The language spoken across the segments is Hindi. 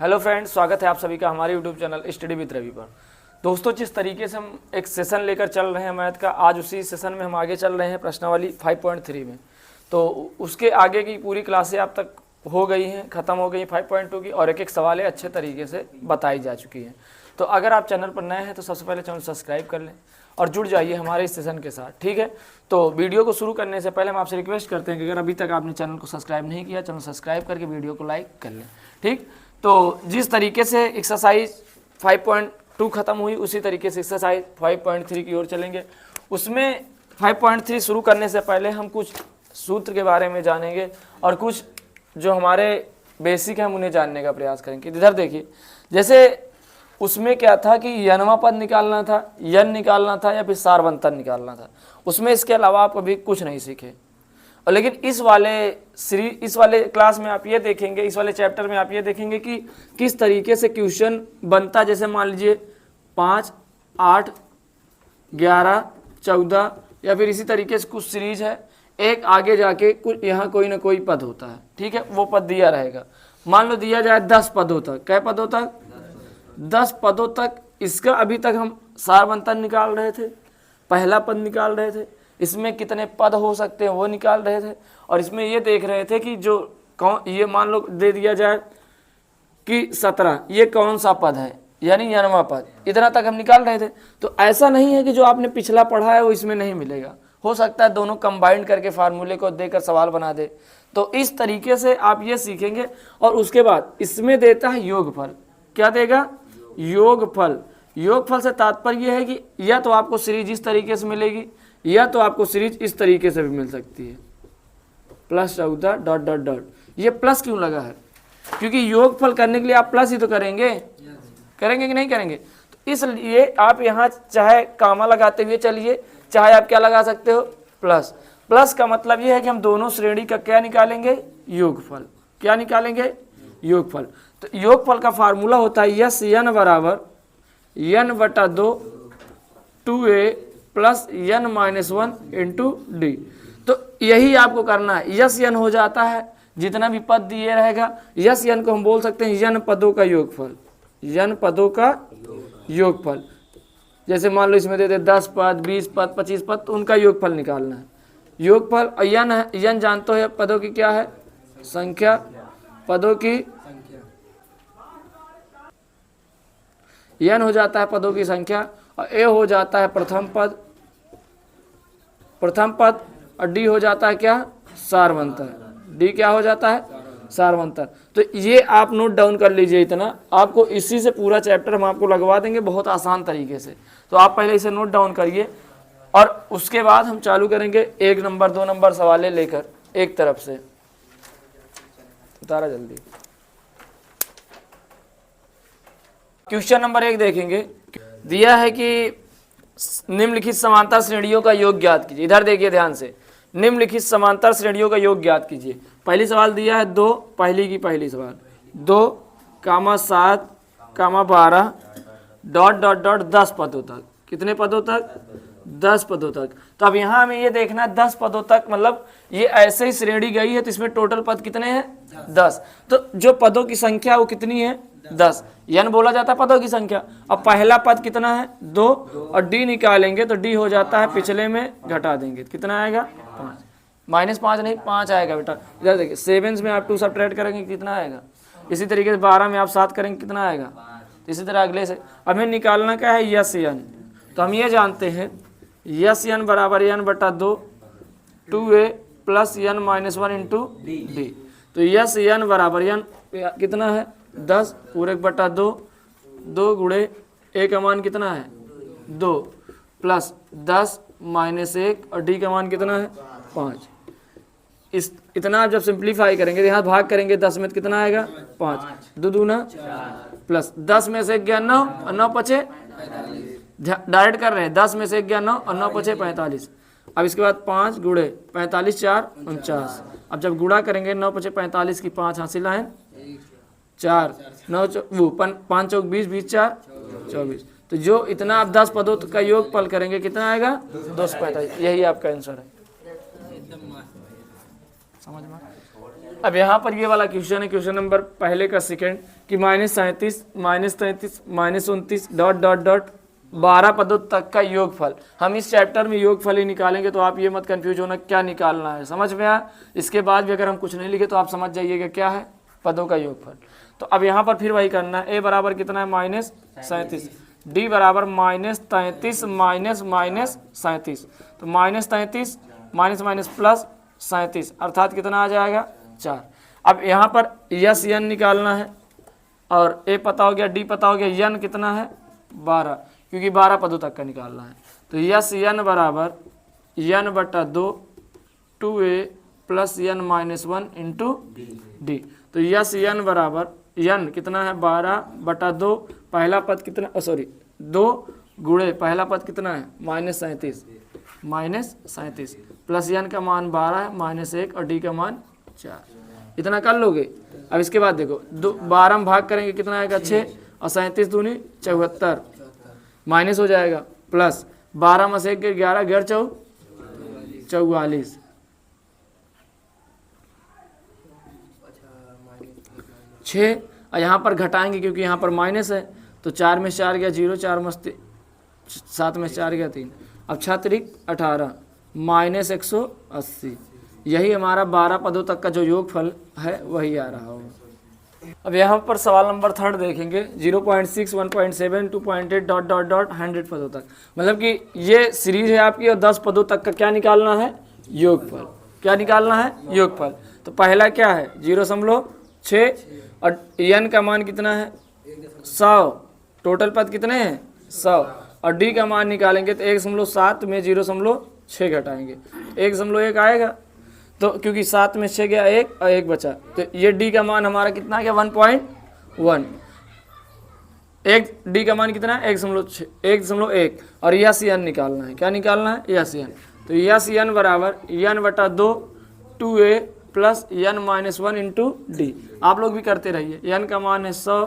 हेलो फ्रेंड्स, स्वागत है आप सभी का हमारे YouTube channel study with Ravi पर। दोस्तों, जिस तरीके से हम एक सेशन लेकर चल रहे हैं मैथ का, आज उसी सेशन में हम आगे चल रहे हैं प्रश्नावली 5.3 में। तो उसके आगे की पूरी क्लासें आप तक हो गई हैं, ख़त्म हो गई 5.2 की, और एक एक सवालें अच्छे तरीके से बताई जा चुकी हैं। तो अगर आप चैनल पर नए हैं तो सबसे पहले चैनल सब्सक्राइब कर लें और जुड़ जाइए हमारे इस सेशन के साथ, ठीक है। तो वीडियो को शुरू करने से पहले हम आपसे रिक्वेस्ट करते हैं कि अगर अभी तक आपने चैनल को सब्सक्राइब नहीं किया, चैनल सब्सक्राइब करके वीडियो को लाइक कर लें, ठीक। तो जिस तरीके से एक्सरसाइज 5.2 ख़त्म हुई, उसी तरीके से एक्सरसाइज 5.3 की ओर चलेंगे। उसमें 5.3 शुरू करने से पहले हम कुछ सूत्र के बारे में जानेंगे और कुछ जो हमारे बेसिक हैं हम उन्हें जानने का प्रयास करेंगे। इधर देखिए, जैसे उसमें क्या था कि यनवा पद निकालना था, यन निकालना था या फिर सारवंतन निकालना था। उसमें इसके अलावा आप कभी कुछ नहीं सीखे। और लेकिन इस वाले क्लास में आप ये देखेंगे, इस वाले चैप्टर में आप ये देखेंगे कि किस तरीके से क्वेश्चन बनता। जैसे मान लीजिए 5, 8, 11, 14 या फिर इसी तरीके से कुछ सीरीज है, एक आगे जाके कुछ यहाँ कोई ना कोई पद होता है, ठीक है। वो पद दिया रहेगा, मान लो दिया जाए 10 पदों तक। कै पदों तक? 10 पदों तक। इसका अभी तक हम सारवंतन निकाल रहे थे, पहला पद निकाल रहे थे, इसमें कितने पद हो सकते हैं वो निकाल रहे थे, और इसमें ये देख रहे थे कि जो ये मान लो दे दिया जाए कि 17, ये कौन सा पद है, यानी यनवा पद। इतना तक हम निकाल रहे थे। तो ऐसा नहीं है कि जो आपने पिछला पढ़ा है वो इसमें नहीं मिलेगा, हो सकता है दोनों कंबाइंड करके फार्मूले को देकर सवाल बना दे। तो इस तरीके से आप ये सीखेंगे। और उसके बाद इसमें देता है योगफल। क्या देगा? योगफल। योगफल से तात्पर्य है कि या तो आपको सीरीज इस तरीके से मिलेगी या तो आपको सीरीज इस तरीके से भी मिल सकती है, +14 डॉट डॉट डॉट। ये प्लस क्यों लगा है? क्योंकि योगफल करने के लिए आप प्लस ही तो करेंगे, करेंगे कि नहीं करेंगे। तो इसलिए आप यहाँ चाहे कामा लगाते हुए चलिए, चाहे आप क्या लगा सकते हो, प्लस। प्लस का मतलब ये है कि हम दोनों श्रेणी का क्या निकालेंगे? योगफल। क्या निकालेंगे? योगफल। तो योगफल का फार्मूला होता है यस यन बराबर n/2 2a plus n-1 into D. तो यही आपको करना है। यस यन हो जाता है जितना भी पद दिए रहेगा, यस यन को हम बोल सकते हैं यन पदों का योगफल। यन पदों का योगफल। जैसे मान लो इसमें दे दे 10 पद, 20 पद, 25 पद, तो उनका योगफल निकालना है। योगफल और यन है, यन जानते हो पदों की क्या है? संख्या। पदों की यन हो जाता है पदों की संख्या, और ए हो जाता है प्रथम पद, और डी हो जाता है क्या? सारवंतर। डी क्या हो जाता है? सारवंतर। तो ये आप नोट डाउन कर लीजिए। इतना आपको इसी से पूरा चैप्टर हम आपको लगवा देंगे बहुत आसान तरीके से। तो आप पहले इसे नोट डाउन करिए और उसके बाद हम चालू करेंगे 1 नंबर 2 नंबर सवालें लेकर एक तरफ से। उतारा जल्दी। क्वेश्चन नंबर 1 देखेंगे। दिया है कि निम्नलिखित समांतर श्रेणियों का योग ज्ञात कीजिए। इधर देखिए ध्यान से, निम्नलिखित समांतर श्रेणियों का योग ज्ञात कीजिए। पहली सवाल दिया है 2, पहली सवाल 2, 7, 12 डॉट डॉट डॉट 10 पदों तक। कितने पदों तक? 10 पदों तक। तो अब यहाँ हमें ये देखना है 10 पदों तक, मतलब ये ऐसे ही श्रेणी गई है तो इसमें टोटल पद कितने हैं? 10। तो जो पदों की संख्या वो कितनी है? 10। यन बोला जाता है पदों की संख्या। अब पहला पद कितना है? 2, और डी निकालेंगे तो डी हो जाता है, पिछले में घटा देंगे कितना आएगा? 5। -5 नहीं, 5 आएगा बेटा। इधर देखिए 7 में आप 2 सब्ट्रैक्ट करेंगे कितना आएगा? इसी तरीके से 12 में आप 7 करेंगे कितना आएगा? तो इसी तरह अगले से हमें निकालना क्या है? यस यन। तो हम ये जानते हैं यस यन बराबर n/2 2a plus n-1 into D. तो यस यन बराबर यन कितना है? 10 पूरे 1/2, 2 गुणे a का मान कितना है? 2 प्लस 10 -1, और डी का मान कितना है? 5। इस इतना आप जब सिंप्लीफाई करेंगे, यहाँ भाग करेंगे 10 में तो कितना आएगा? 5। 2 दूना प्लस 10 में से 1 गया 9, और 9 पचे डायरेक्ट कर रहे हैं। 10 में से 1 गया 9, और 9 पचे 45। अब इसके बाद 5 गुणे 45 4 49। अब जब गुणा करेंगे 9 पचे 45 की 5 हासिल आए 4, 9 5 चौक 20, 20 4 24। तो जो इतना आप 10 पदों का योगफल करेंगे कितना आएगा? 245। यही आपका आंसर है। समझ में? अब यहाँ पर ये वाला क्वेश्चन है, क्वेश्चन नंबर पहले का सेकंड कि -37 -33 -29 डॉट डॉट डॉट 12 पदों तक का योगफल। हम इस चैप्टर में योगफल ही निकालेंगे, तो आप ये मत कंफ्यूज होना क्या निकालना है, समझ में आया। इसके बाद भी अगर हम कुछ नहीं लिखे तो आप समझ जाइएगा क्या है, पदों का योगफल। तो अब यहाँ पर फिर वही करना है, ए बराबर कितना है -37, डी बराबर -33 -37, तो -33 माइनस माइनस प्लस 37 अर्थात कितना आ जाएगा 4। अब यहाँ पर यस यन निकालना है और ए पता हो गया, डी पता हो गया, यन कितना है 12, क्योंकि 12 पदों तक का निकालना है। तो यस यन बराबर यन बटा 2 2a plus N minus 1 into D. तो यस यन बराबर यन कितना है 12 बटा 2, पहला पद कितना, सॉरी 2 गुणे पहला पद कितना है -37 प्लस यन का मान 12 है -1 और डी का मान 4। इतना कर लोगे। अब इसके बाद देखो 12 में भाग करेंगे कितना आएगा 6 और 37 दूनी 74 माइनस हो जाएगा प्लस 12 में से 11 11 44 6 और यहाँ पर घटाएंगे क्योंकि यहाँ पर माइनस है, तो 4 में 4 गया 0, 4 में 7 में 4 गया 3, अब 6 त्रिक 18 -180। यही हमारा 12 पदों तक का जो योगफल है वही आ रहा होगा। अब यहाँ पर सवाल नंबर 3 देखेंगे 0.6 1.7 2.8 डॉट डॉट डॉट 100 पदों तक, मतलब कि ये सीरीज है आपकी और 10 पदों तक का क्या निकालना है योगफल। क्या निकालना है योगफल। तो पहला क्या है 0.6 और यन का मान कितना है 100, टोटल पद कितने हैं 100 और डी का मान निकालेंगे तो 1.7 में 0.6 घटाएंगे 1.1 आएगा, तो क्योंकि 7 में 6 गया 1 और 1 बचा, तो ये डी का मान हमारा कितना आ गया 1.1। एक डी का मान कितना है 1.1 और यस यन निकालना है। क्या निकालना है यस यन। तो यस यन बराबर यन बटा 2 2a plus N minus 1 into D. आप लोग भी करते रहिए। यन का मान है 100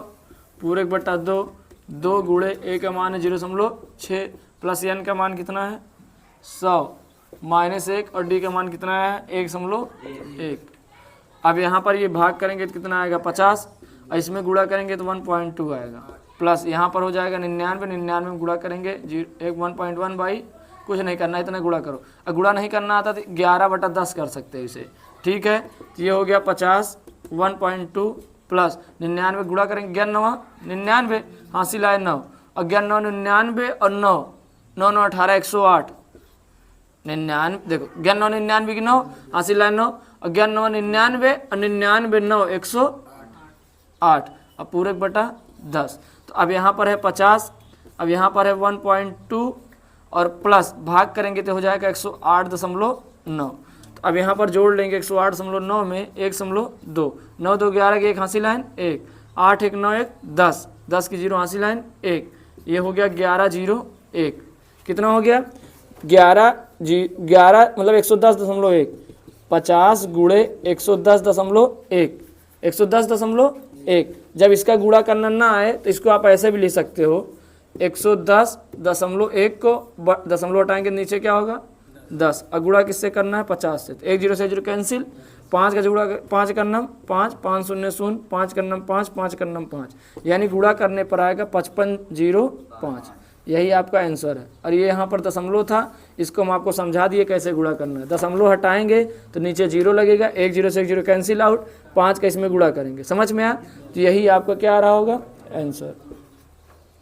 पूरे बटा 2 गुणे ए का मान है 0.6 प्लस यन का मान कितना है 100 -1 और डी का मान कितना है 1.1। अब यहाँ पर ये भाग करेंगे तो कितना आएगा 50 और इसमें गुणा करेंगे तो 1.2 आएगा प्लस यहाँ पर हो जाएगा 99 में गुणा करेंगे 1.1 बाई कुछ नहीं करना, इतना गुणा करो। अब गुणा नहीं करना आता तो 11/10 कर सकते हैं इसे, ठीक है। तो ये हो गया 50 1.2 प्लस 99 गुणा करेंगे 99 हासिल आए 9 और 99 और 9 9 9 18 108 99 देखो 99 की 9 हासिल आए 9 और 99 और 99 9 108 अब पूरे बटा 10। तो अब यहाँ पर है 50, अब यहाँ पर है 1.2 और प्लस भाग करेंगे तो हो जाएगा 108.9। तो अब यहाँ पर जोड़ लेंगे 108.9 में 1.2 9 2 11 की 1 हासिल लाइन 1 8 1 9 1 10 10 की 0 हासिल लाइन 1, ये हो गया 11.01। कितना हो गया 11 मतलब 110.1 50 गुणे 110.1 110.1। जब इसका गुणा करना ना आए तो इसको आप ऐसे भी लिख सकते हो 110.1 को दशमलव हटाएंगे नीचे क्या होगा 10 और गुणा किससे करना है 50 से, तो 1 0 से 0 कैंसिल 5 का गुणा 5 का नम 5 5 0 0 5 का नम 5 5 का नम 5 यानी गुणा करने पर आएगा 5505। यही आपका आंसर है। और ये यहाँ पर दशमलव था, इसको हम आपको समझा दिए कैसे गुणा करना है। दशमलव हटाएंगे तो नीचे 0 लगेगा, 1 0 से 1 0 कैंसिल आउट, 5 का इसमें गुणा करेंगे, समझ में आया। तो यही आपका क्या आ रहा होगा आंसर।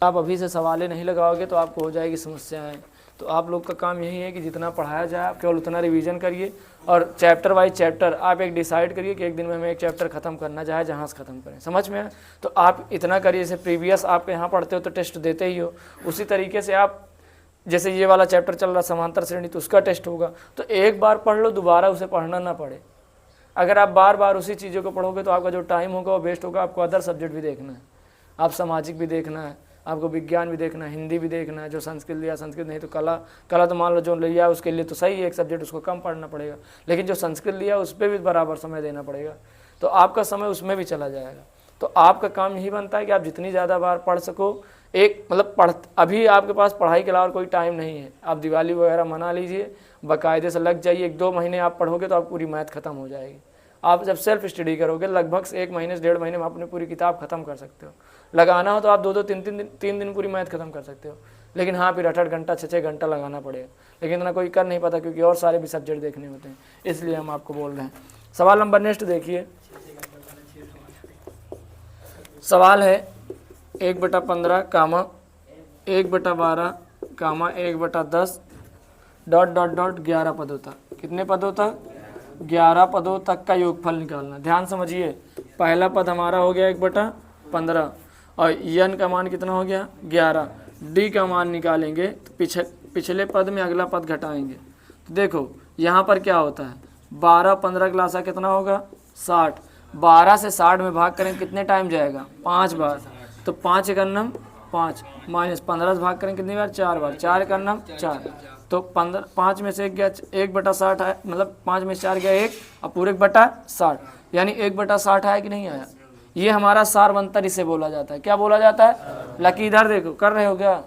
आप अभी से सवालें नहीं लगाओगे तो आपको हो जाएगी समस्याएं। तो आप लोग का काम यही है कि जितना पढ़ाया जाए आप केवल उतना रिवीजन करिए और चैप्टर वाइज चैप्टर आप एक डिसाइड करिए कि एक दिन में हमें एक चैप्टर खत्म करना चाहे जहाँ से खत्म करें, समझ में आए। तो आप इतना करिए, जैसे प्रीवियस आप यहाँ पढ़ते हो तो टेस्ट देते ही हो, उसी तरीके से आप जैसे ये वाला चैप्टर चल रहा समांतर श्रेणी तो उसका टेस्ट होगा, तो एक बार पढ़ लो दोबारा उसे पढ़ना ना पड़े। अगर आप बार बार उसी चीज़ों को पढ़ोगे तो आपका जो टाइम होगा वो वेस्ट होगा। आपको अदर सब्जेक्ट भी देखना है, आप सामाजिक भी देखना है, आपको विज्ञान भी देखना है, हिंदी भी देखना है, जो संस्कृत लिया संस्कृत, नहीं तो कला तो मान लो जो लिया उसके लिए तो सही है एक सब्जेक्ट, उसको कम पढ़ना पड़ेगा, लेकिन जो संस्कृत लिया उस पर भी बराबर समय देना पड़ेगा, तो आपका समय उसमें भी चला जाएगा। तो आपका काम यही बनता है कि आप जितनी ज़्यादा बार पढ़ सको, एक मतलब अभी आपके पास पढ़ाई के अलावा कोई टाइम नहीं है, आप दिवाली वगैरह मना लीजिए, बाकायदे से लग जाइए, 1-2 महीने आप पढ़ोगे तो आप पूरी मैथ खत्म हो जाएगी आप जब सेल्फ स्टडी करोगे लगभग 1 महीने से 1.5 महीने में अपनी पूरी किताब खत्म कर सकते हो। लगाना हो तो आप 2-2 3 दिन पूरी मैथ खत्म कर सकते हो। लेकिन हाँ, फिर 8-8 घंटा 6-6 घंटा लगाना पड़ेगा, लेकिन इतना कोई कर नहीं पाता क्योंकि और सारे भी सब्जेक्ट देखने होते हैं, इसलिए हम आपको बोल रहे हैं। सवाल नंबर नेक्स्ट देखिए, सवाल है 1/15 कामा 1/12 कामा 1/10 डॉट डॉट डॉट 11 पदों तक। कितने पदों तक? 11 पदों तक का योगफल निकालना। ध्यान समझिए, पहला पद हमारा हो गया 1/15 और n का मान कितना हो गया? 11। d का मान निकालेंगे तो पिछले पद में अगला पद घटाएंगे। तो देखो यहाँ पर क्या होता है, 12-15 का लासा कितना होगा? 60। 12 से 60 में भाग करेंगे कितने टाइम जाएगा? 5 बार। तो 5 एकन्नम 5 माइनस 15 से भाग करेंगे कितनी बार? 4 बार। 4 एकन्नम 4। तो 5 में से 1 गया 1/60 है, मतलब 5 में से 4 गया 1 और पूरे 1/60, यानी 1/60 आया कि नहीं आया? ये हमारा सारवंतर इसे बोला जाता है। क्या बोला जाता है? लकी इधर देखो, कर रहे हो क्या?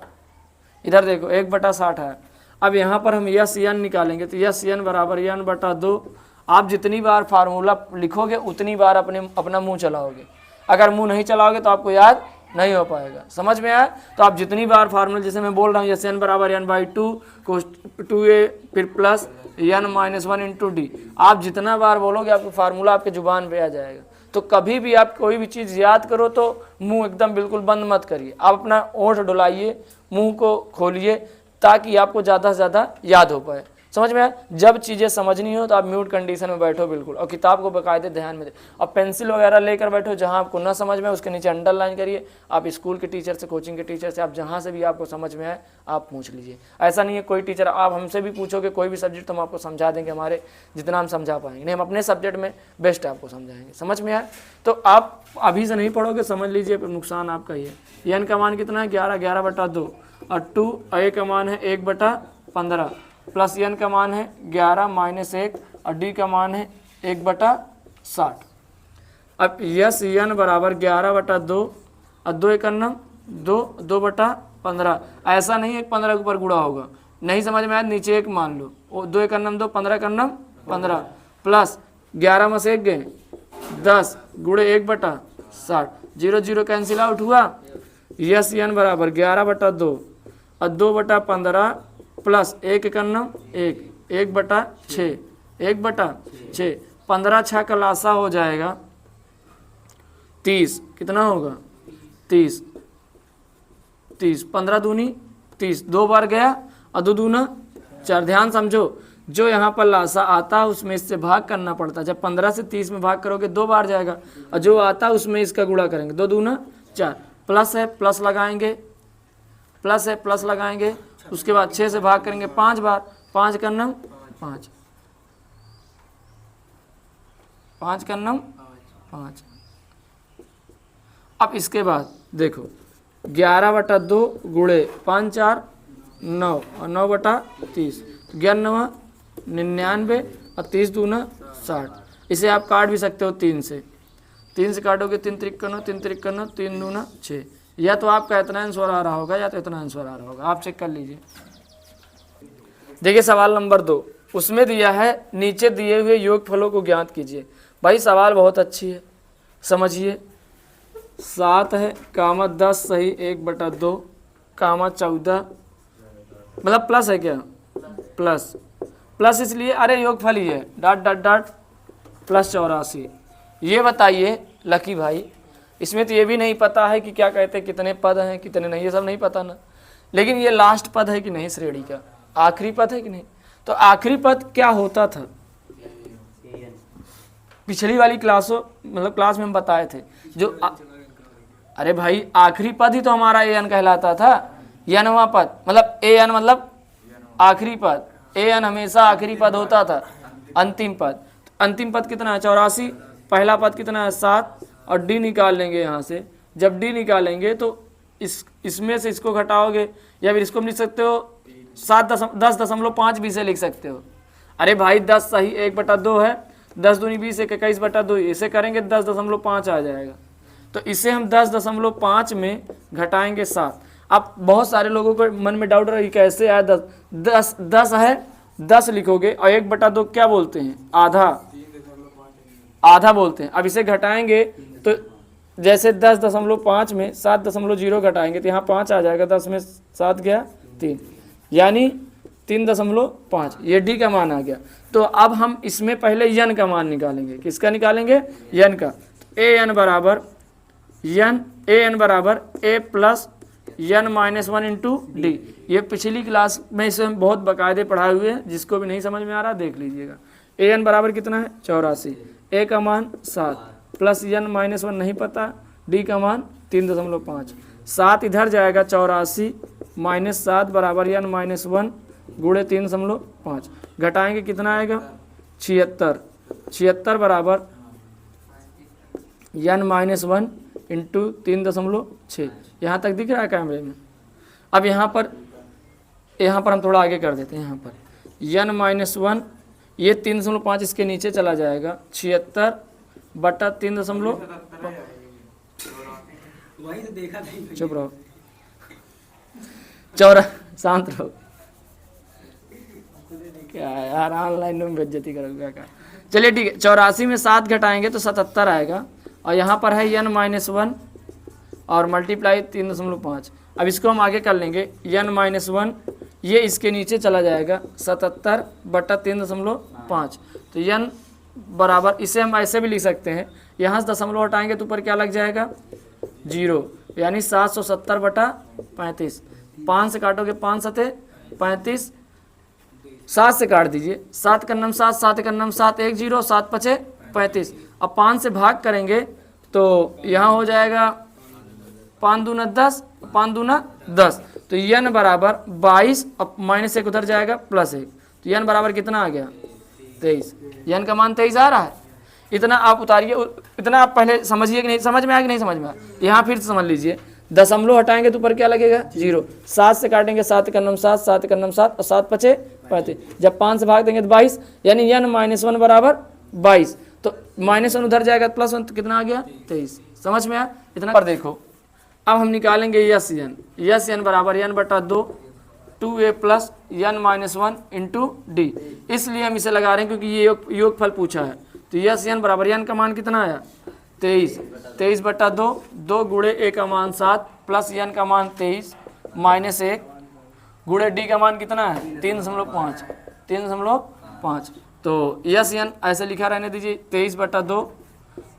इधर देखो 1/60 है। अब यहाँ पर हम यस n निकालेंगे तो यस n बराबर n/2। आप जितनी बार फार्मूला लिखोगे उतनी बार अपना मुंह चलाओगे। अगर मुंह नहीं चलाओगे तो आपको याद नहीं हो पाएगा। समझ में आया? तो आप जितनी बार फार्मूला, जैसे मैं बोल रहा हूँ यस n बराबर n/2 को 2a फिर प्लस n-1 इंटू डी, आप जितना बार बोलोगे आपको फार्मूला आपके जुबान पे आ जाएगा। तो कभी भी आप कोई भी चीज़ याद करो तो मुंह एकदम बिल्कुल बंद मत करिए, आप अपना ओंठ डुलाइए, मुंह को खोलिए ताकि आपको ज़्यादा से ज़्यादा याद हो पाए। समझ में आया? जब चीज़ें समझनी हो तो आप म्यूट कंडीशन में बैठो बिल्कुल, और किताब को बाकायदे ध्यान में दे। अब पेंसिल वगैरह लेकर बैठो, जहाँ आपको ना समझ में उसके नीचे अंडरलाइन करिए। आप स्कूल के टीचर से, कोचिंग के टीचर से, आप जहाँ से भी आपको समझ में आए आप पूछ लीजिए। ऐसा नहीं है कोई टीचर, आप हमसे भी पूछोगे कोई भी सब्जेक्ट तो हम आपको समझा देंगे, हमारे जितना हम समझा पाएंगे। नहीं, हम अपने सब्जेक्ट में बेस्ट आपको समझाएंगे। समझ में आए? तो आप अभी से नहीं पढ़ोगे, समझ लीजिए, नुकसान आपका ही है। n का मान कितना है? 11, 11/2 और 2 a का मान है 1/15 प्लस n का मान है 11 माइनस 1 और d का मान है 1/60। अब यस n बराबर 11/2 और 2 एकन्नम 2, 2/15। ऐसा नहीं है 15 के ऊपर गुणा होगा, नहीं समझ में आया? नीचे 1 मान लो, 2 एकन्नम 2, 15 एकन्नम 15 प्लस 11 में से 1 गए 10 गुणे 1/60, 0 0 कैंसिल आउट हुआ। यस n बराबर 11/2 और 2/15 प्लस 1 एकन्नम 1, 1/6, 1/6, 15 6 का लासा हो जाएगा 30। कितना होगा? 30, 15 दूनी 30, 2 बार गया और 2 दूना 4। ध्यान समझो, जो यहाँ पर लासा आता है उसमें इससे भाग करना पड़ता है। जब 15 से 30 में भाग करोगे 2 बार जाएगा, और जो आता है उसमें इसका गुणा करेंगे, 2 दूना 4। प्लस है प्लस लगाएंगे, प्लस है प्लस लगाएंगे, उसके बाद 6 से भाग करेंगे 5 बार, 5 का नम 5, 5 का नम 5। अब इसके बाद देखो 11/2 गुणे 5 4 9 और 9/30, 11 99 और 30 दूना 60। इसे आप काट भी सकते हो 3 से, 3 से काटोगे 3 53, 3 53, 3 दूना 6। या तो आपका इतना आंसर आ रहा होगा या तो इतना आंसर आ रहा होगा, आप चेक कर लीजिए। देखिए सवाल नंबर 2, उसमें दिया है नीचे दिए हुए योगफलों को ज्ञात कीजिए। भाई सवाल बहुत अच्छी है, समझिए। 7 है कामा 10 सही 1/2 कामा 14, मतलब प्लस है क्या? प्लस, प्लस इसलिए अरे योगफल ही है, डॉट डॉट डॉट प्लस 84। ये बताइए लकी भाई, इसमें तो ये भी नहीं पता है कि क्या कहते हैं, कितने पद हैं कितने नहीं, ये सब नहीं पता ना। लेकिन ये लास्ट पद है कि नहीं श्रेणी का, आखिरी पद है कि नहीं? तो आखिरी पद क्या होता था? पिछली वाली क्लासों मतलब क्लास में हम बताए थे जो अरे भाई आखिरी पद ही तो हमारा an कहलाता था। n पद मतलब an मतलब आखिरी पद, an हमेशा आखिरी पद होता था। अंतिम पद, अंतिम पद कितना है? 84। पहला पद कितना है? 7 और d निकाल लेंगे यहाँ से। जब d निकालेंगे तो इसमें से इसको घटाओगे, या फिर इसको लिख सकते हो 10.5 भी से लिख सकते हो। अरे भाई 10 सही 1/2 है, 10 दूनी 20 21/2, इसे करेंगे 10.5 आ जाएगा। तो इसे हम 10.5 में घटाएंगे 7। अब बहुत सारे लोगों को मन में डाउट रही कैसे आया 10 है, 10 लिखोगे और 1/2 क्या बोलते हैं? आधा, आधा बोलते हैं। अब इसे घटाएंगे तो जैसे 10.5 में 7.0 घटाएंगे तो यहाँ 5 आ जाएगा, 10 में 7 गया 3, यानी 3.5, ये डी का मान आ गया। तो अब हम इसमें पहले यन का मान निकालेंगे। किसका निकालेंगे? यन का। ए एन बराबर A plus N minus 1 into D. ये पिछली क्लास में इसे हम बहुत बाकायदे पढ़ाए हुए हैं, जिसको भी नहीं समझ में आ रहा देख लीजिएगा। ए एन बराबर कितना है? 84, ए का मान 7 प्लस यन माइनस 1 नहीं पता, डी का मान 3.5, 7 इधर जाएगा, 84 माइनस 7 बराबर यन माइनस 1 गुणे 3.5, घटाएंगे कितना आएगा? 76 बराबर यन माइनस 1 इंटू 3.6। यहाँ तक दिख रहा है कैमरे में? अब यहाँ पर हम थोड़ा आगे कर देते हैं। यहाँ पर यन माइनस 1, ये 3.5 इसके नीचे चला जाएगा, 76 बटा 3.5। चुप रहो, शांत रहो। क्या यार, ऑनलाइन में बेइज्जती करोगे क्या? चलिए ठीक है, 84 में 7 घटाएंगे तो 77 आएगा, और यहाँ पर है यन माइनस 1 और मल्टीप्लाई 3.5। अब इसको हम आगे कर लेंगे, यन माइनस 1 ये इसके नीचे चला जाएगा, 77 बटा 3.5। तो यन बराबर, इसे हम ऐसे भी लिख सकते हैं, यहाँ से दशमलव हटाएंगे तो ऊपर क्या लग जाएगा? 0, यानी 770 बटा 35। 5 से काटोगे 5 सते 35, 7 से काट दीजिए, 7 कन्नम 7, 7 कन्नम 7, 1 0, 7 पचे 35। अब 5 से भाग करेंगे तो यहाँ हो जाएगा 5 दूना 10, 5 दूना 10। तो यन बराबर 22, अब माइनस 1 उधर जाएगा प्लस 1, तो यन बराबर कितना आ गया? 23। यन का मान 23 आ रहा है। इतना आप उतारिए, इतना आप पहले समझिए कि नहीं समझ में आया कि नहीं समझ में आया। यहाँ फिर से समझ लीजिए, दशमलव हटाएंगे तो ऊपर क्या लगेगा? 0। 7 से काटेंगे 7 कन्नम 7, 7 कन्नम 7 और 7 पचे 35। जब 5 से भाग देंगे तो 22, यानी यन माइनस 1 बराबर 22। तो माइनस 1 उधर जाएगा प्लस 1, तो कितना आ गया? 23। समझ में आया? इतना पर देखो, अब हम निकालेंगे यस यन बराबर यन बटा 2 2a plus N minus 1 into D. इसलिए हम इसे लगा रहे हैं क्योंकि ये योगफल पूछा है। तो यस यन बराबर यन का मान कितना आया? 23 बटा 2 गुणे ए का मान 7 प्लस यन का मान 23 माइनस 1 गुणे डी का मान कितना है? 3.5। तो यस यन ऐसे लिखा रहने दीजिए, 23 बटा 2,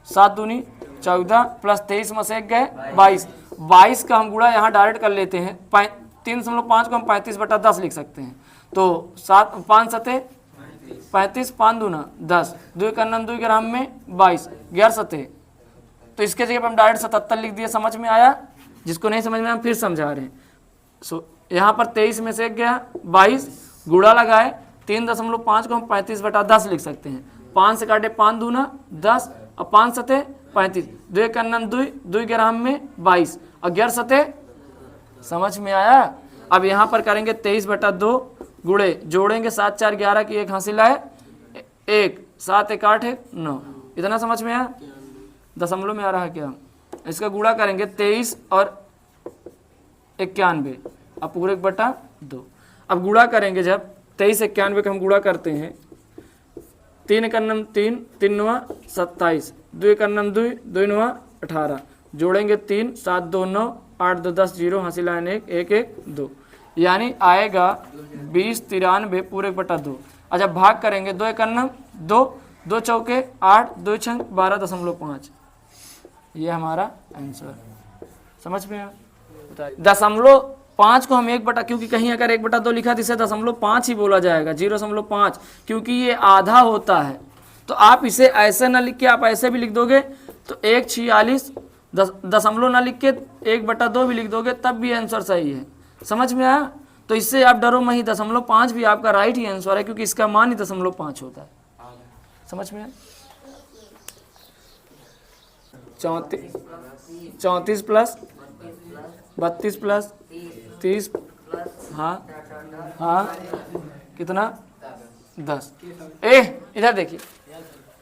7 दूनी 14 प्लस 23 में से 1 गए 22। 22 का हम गुणा यहाँ डायरेक्ट कर लेते हैं, 3.5 को हम 35 बटा 10 लिख सकते हैं। तो 5 सते 35, 5 दूना 10, 2 का नम 2 ग्राम में 22, 11 सते। तो इसके जगह पर हम डायरेक्ट 77 लिख दिए। समझ में आया? जिसको नहीं समझ में हम फिर समझा रहे हैं। यहाँ पर 23 में से 1 गया 22, गुणा लगाए 3.5 को हम 35 बटा 10 लिख सकते हैं। 5 से काटे 5 दूना 10 और 5 सते 35, 2 का नम 2 ग्राम में 22 और 11 सते। समझ में आया? अब यहाँ पर करेंगे 23 बटा 2 गुणे, जोड़ेंगे 7 4 11 की 1 हासिल आए 1, 7 1 8 1 9। इतना समझ में आया? दशमलव में आ रहा है क्या? इसका गुणा करेंगे 23 और 91, अब पूरे 1 बटा 2। अब गुणा करेंगे जब 23 91 का हम गुणा करते हैं, 3 कन्नम 3, 3 9 27, 2 कन्नम 2, 2 9 18, जोड़ेंगे 3, 7 2 9, 8 2 10, 0 हासिल आए 1 1 1 2, यानी आएगा 20 93 पूरे 1 बटा 2। अच्छा भाग करेंगे 2 कन्नम 2, 2 चौके 8, 2 छंग 12.5। ये हमारा आंसर। समझ में आया? 0.5 को हम 1 बटा, क्योंकि कहीं अगर 1 बटा 2 लिखा तो इसे 0.5 ही बोला जाएगा, 0.5, क्योंकि ये आधा होता है। तो आप इसे ऐसे ना लिख के आप ऐसे भी लिख दोगे तो 1.46, दशमलव ना लिख के 1 बटा 2 भी लिख दोगे तब भी आंसर सही है। समझ में आया? तो इससे आप डरो नहीं, 0.5 भी आपका राइट ही आंसर है, क्योंकि इसका मान ही 0.5 होता है। समझ में आया? 34 प्लस 32 प्लस 30, हाँ कितना? 10। इधर देखिए,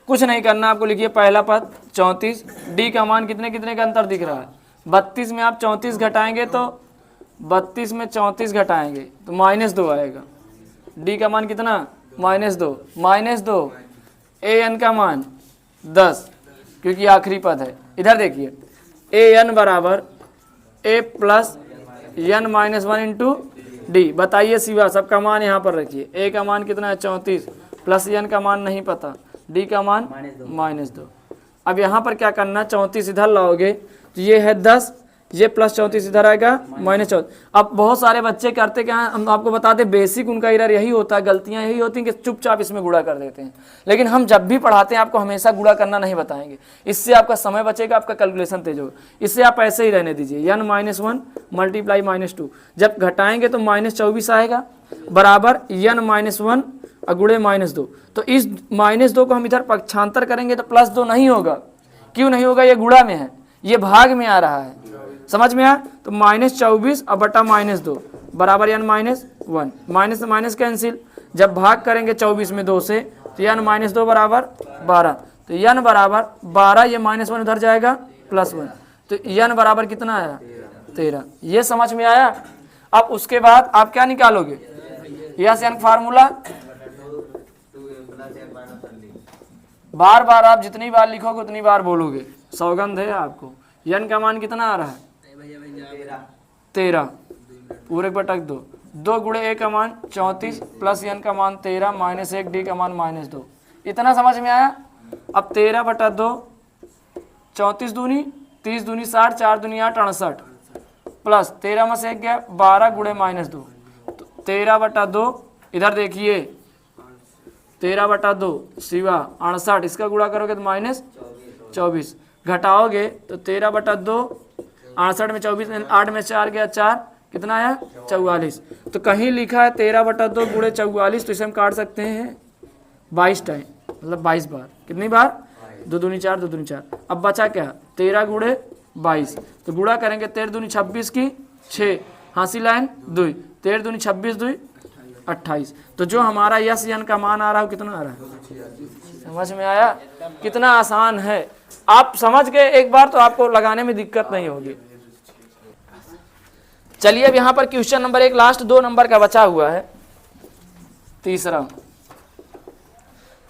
कुछ नहीं करना आपको, लिखिए पहला पद 34, डी का मान कितने कितने का अंतर दिख रहा है? 32 में आप 34 घटाएंगे तो 32 में 34 घटाएंगे तो -2 आएगा। डी का मान कितना? -2 -2। ए एन का मान 10, क्योंकि आखिरी पद है। इधर देखिए ए एन बराबर A plus N minus 1 into D. बताइए शिवा, सबका मान यहाँ पर रखिए। ए का मान कितना है 34, प्लस एन का मान नहीं पता, डी का मान -2। अब यहाँ पर क्या करना, 34 इधर लाओगे तो ये है 10, ये प्लस 34 इधर आएगा -14। अब बहुत सारे बच्चे करते क्या हैं, हम आपको बताते बेसिक उनका एरर यही होता है, गलतियाँ यही होती हैं कि चुपचाप इसमें गुणा कर देते हैं। लेकिन हम जब भी पढ़ाते हैं आपको हमेशा गुणा करना नहीं बताएंगे, इससे आपका समय बचेगा, आपका कैलकुलेशन तेज होगा। इससे आप ऐसे ही रहने दीजिए, n -1 मल्टीप्लाई -2, जब घटाएंगे तो -24 आएगा बराबर n -1 गुणे -2। तो इस -2 को हम इधर पक्षांतर करेंगे तो +2 नहीं होगा। क्यों नहीं होगा, ये गुणा में है, ये भाग में आ रहा है, समझ में आया। तो -24 अब बटा -2 बराबर n -1, माइनस से माइनस कैंसिल, जब भाग करेंगे 24 में 2 से तो n -2 बराबर 12, तो n बराबर 12, ये -1 उधर जाएगा +1, तो n बराबर कितना आया 13। ये समझ में आया। अब उसके बाद आप क्या निकालोगे, यस एन फार्मूला बार बार आप जितनी बार लिखोगे उतनी बार बोलोगे, सौगंध है आपको। n का मान कितना आ रहा है 13, पूरे बटक 2 गुणे a का मान 34 प्लस n का मान 13 -1 d का मान -2। इतना समझ में आया। अब 13/2, 34 दूनी 30 दूनी 60, 4 दूनी 8 68, प्लस 13 में से 1 गया 12 गुणे -2, तो 13/2 इधर देखिए 13/2 शिवा 68, इसका गुणा करोगे तो -24, घटाओगे तो 13/2, 68 में 24, 8 में 4 गया 4, कितना आया 44। तो कहीं लिखा है 13/2 गुणे 44, तो इसे हम काट सकते हैं 22 टाइम, मतलब 22 बार। कितनी बार, 2 दूनी 4, 2 दूनी 4। अब बचा क्या 13 गुणे 22, तो गुणा करेंगे 13 दूनी 26 की 6, हासिल लाइन 2, 13 दूनी 26 2 28। तो जो हमारा यस एन का मान आ रहा है कितना आ रहा है, समझ में आया। कितना आसान है, आप समझ गए एक बार तो आपको लगाने में दिक्कत नहीं होगी। चलिए अब यहाँ पर क्वेश्चन नंबर 1 लास्ट 2 नंबर का बचा हुआ है।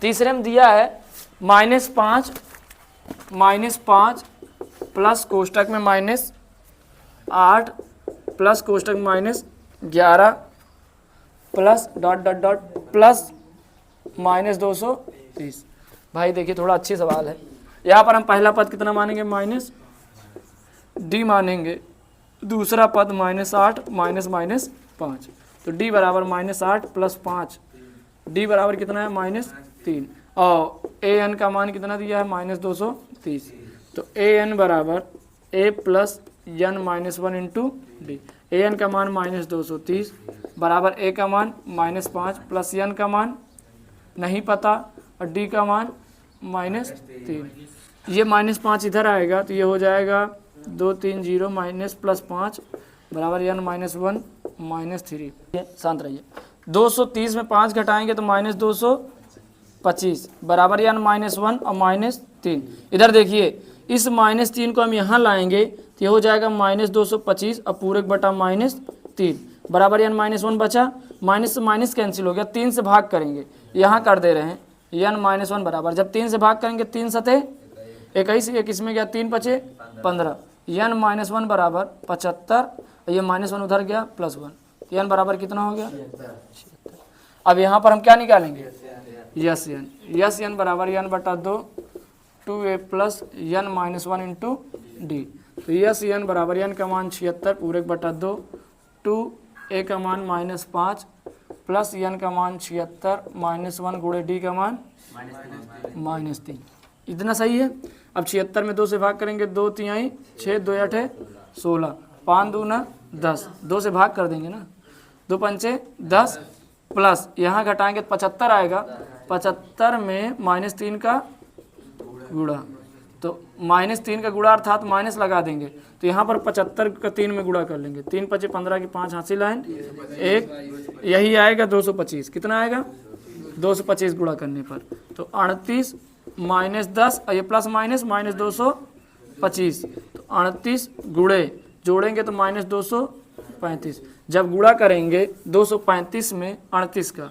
तीसरे में दिया है -5 प्लस कोष्टक में -8 प्लस कोष्टक में -11 plus dot dot dot plus -230। भाई देखिए थोड़ा अच्छी सवाल है। यहाँ पर हम पहला पद कितना मानेंगे -d मानेंगे, दूसरा पद -8 -5, तो d बराबर -8 प्लस 5, d बराबर कितना है -3, और an का मान कितना दिया है -230। तो an बराबर a plus n -1 into D. an का मान -230 बराबर a का मान -5 प्लस n का मान नहीं पता और d का मान -3। ये -5 इधर आएगा तो ये हो जाएगा 2 3 0 माइनस प्लस 5 बराबर n -1 -3। शांत रहिए। 230 में 5 घटाएंगे तो -225 बराबर n -1 और -3। इधर देखिए इस -3 को हम यहाँ लाएंगे तो ये हो जाएगा -225 और पूरे बटा -3 बराबर n -1 बचा, माइनस से माइनस कैंसिल हो गया, 3 से भाग करेंगे, यहाँ कर दे रहे हैं n -1 बराबर, जब 3 से भाग करेंगे 3 सते 21, 21 में गया 3 बचे 15, n -1 बराबर 75, ये -1 उधर गया +1, n बराबर कितना हो गया 76। अब यहाँ पर हम क्या निकालेंगे यस n बराबर n/2 2a plus n -1 into D. तो यस n बराबर n का मान 76 पूरे 2 2a का मान -5 प्लस n का मान 76 -1 गुणे d का मान -3। इतना सही है। अब 76 में 2 से भाग करेंगे 2 3 6 2 8 16 5 2 9 10, 2 से भाग कर देंगे ना, 2 5 10 प्लस यहाँ घटाएंगे 75 आएगा, 75 में -3 का गुणा, तो -3 का गुणा अर्थात माइनस लगा देंगे, तो यहाँ पर 75 का 3 में गुणा कर लेंगे, 3 5 15 की 5 हासिल लाइन 1, यही आएगा 225। कितना आएगा 225 गुणा करने पर, तो 38 -10 और ये प्लस -225, तो 38 गुणे जोड़ेंगे तो -235, जब गुणा करेंगे 235 में 38 का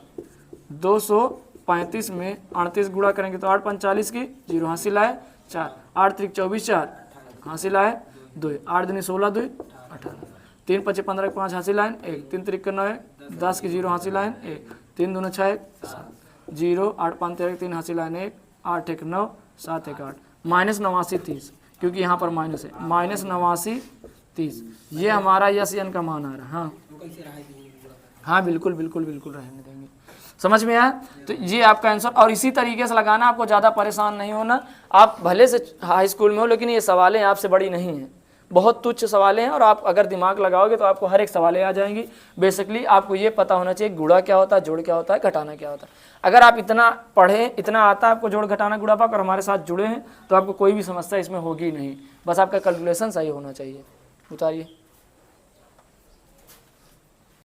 235 35 में 38 गुणा करेंगे तो 8 45 की 0 हासिल आए 4, 8 3 24 4 हासिल आए 2, 8 दूनी 16 2 18, 3 5 15 5 हासिल आए 1, 3 3 9 10 की 0 हासिल आए 1, 3 दूना 6 0, 8 5 13 3 हासिल आए 1, 8 1 9 7 1 8, -89 30, क्योंकि यहाँ पर माइनस है, -89 30, ये हमारा यस एन का मान आ रहा है। हाँ हाँ बिल्कुल बिल्कुल बिल्कुल रहने देंगे। समझ में आया? तो ये आपका आंसर, और इसी तरीके से लगाना, आपको ज़्यादा परेशान नहीं होना। आप भले से हाई स्कूल में हो लेकिन ये सवालें आपसे बड़ी नहीं हैं, बहुत तुच्छ सवालें हैं, और आप अगर दिमाग लगाओगे तो आपको हर एक सवालें आ जाएंगी। बेसिकली आपको ये पता होना चाहिए गुणा क्या होता है, जोड़ क्या होता है, घटाना क्या होता है। अगर आप इतना पढ़ें, इतना आता है आपको जोड़ घटाना गुणा भाग, और हमारे साथ जुड़े हैं, तो आपको कोई भी समस्या इसमें होगी नहीं। बस आपका कैलकुलेशन सही होना चाहिए। उतारिए।